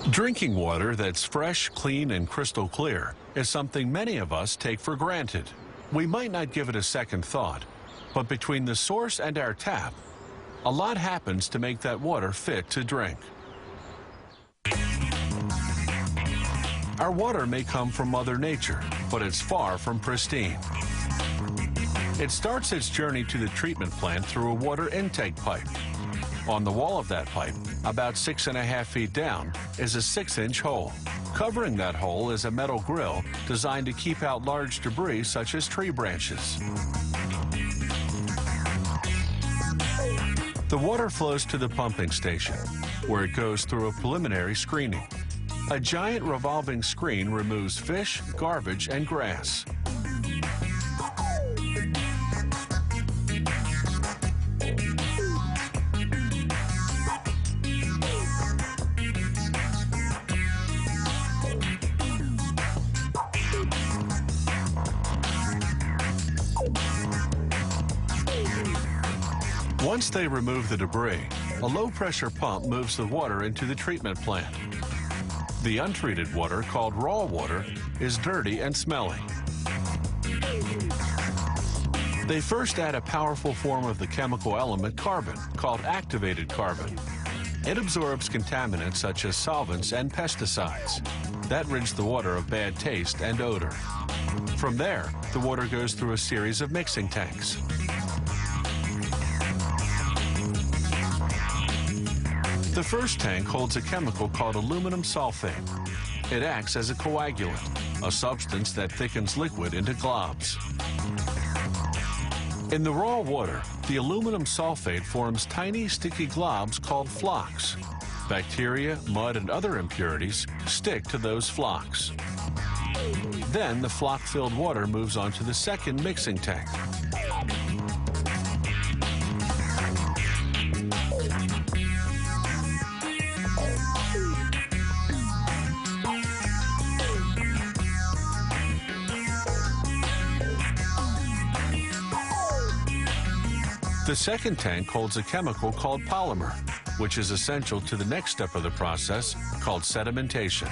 Drinking water that's fresh, clean, and crystal clear is something many of us take for granted. We might not give it a second thought, but between the source and our tap, a lot happens to make that water fit to drink. Our water may come from Mother Nature, but it's far from pristine. It starts its journey to the treatment plant through a water intake pipe. On the wall of that pipe, about 6.5 feet down, is a 6-inch hole. Covering that hole is a metal grill designed to keep out large debris such as tree branches. The water flows to the pumping station, where it goes through a preliminary screening. A giant revolving screen removes fish, garbage, and grass. Once they remove the debris, a low-pressure pump moves the water into the treatment plant. The untreated water, called raw water, is dirty and smelly. They first add a powerful form of the chemical element carbon, called activated carbon. It absorbs contaminants such as solvents and pesticides. That rids the water of bad taste and odor. From there, the water goes through a series of mixing tanks. The first tank holds a chemical called aluminum sulfate. It acts as a coagulant, a substance that thickens liquid into globs. In the raw water, the aluminum sulfate forms tiny sticky globs called flocks. Bacteria, mud, and other impurities stick to those flocks. Then the flock-filled water moves on to the second mixing tank. The second tank holds a chemical called polymer, which is essential to the next step of the process, called sedimentation.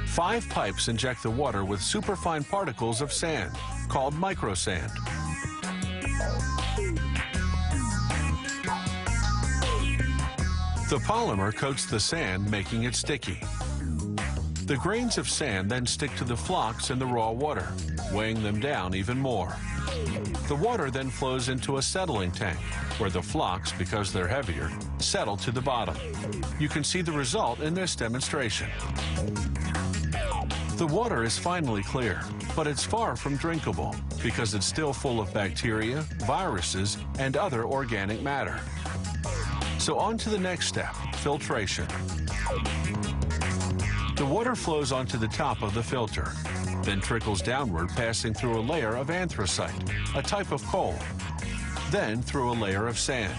5 pipes inject the water with superfine particles of sand, called microsand. The polymer coats the sand, making it sticky. The grains of sand then stick to the flocks in the raw water, weighing them down even more. The water then flows into a settling tank, where the flocks, because they're heavier, settle to the bottom. You can see the result in this demonstration. The water is finally clear, but it's far from drinkable because it's still full of bacteria, viruses, and other organic matter. So on to the next step, filtration. The water flows onto the top of the filter, then trickles downward, passing through a layer of anthracite, a type of coal, then through a layer of sand.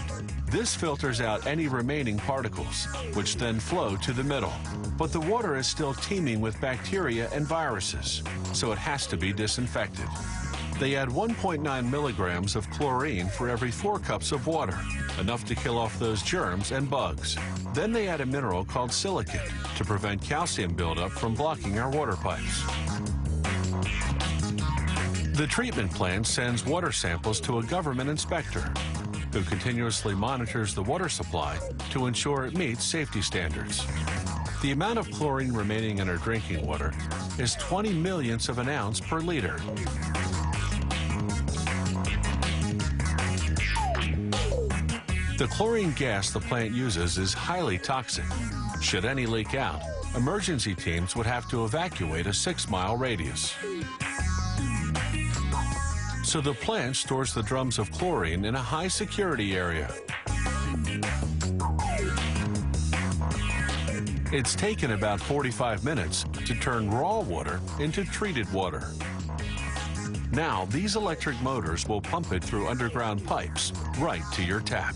This filters out any remaining particles, which then flow to the middle. But the water is still teeming with bacteria and viruses, so it has to be disinfected. They add 1.9 milligrams of chlorine for every 4 cups of water, enough to kill off those germs and bugs. Then they add a mineral called silicate to prevent calcium buildup from blocking our water pipes. The treatment plant sends water samples to a government inspector who continuously monitors the water supply to ensure it meets safety standards. The amount of chlorine remaining in our drinking water is 20 millionths of an ounce per liter. The chlorine gas the plant uses is highly toxic. Should any leak out, emergency teams would have to evacuate a 6-mile radius. So the plant stores the drums of chlorine in a high-security area. It's taken about 45 minutes to turn raw water into treated water. Now, these electric motors will pump it through underground pipes right to your tap.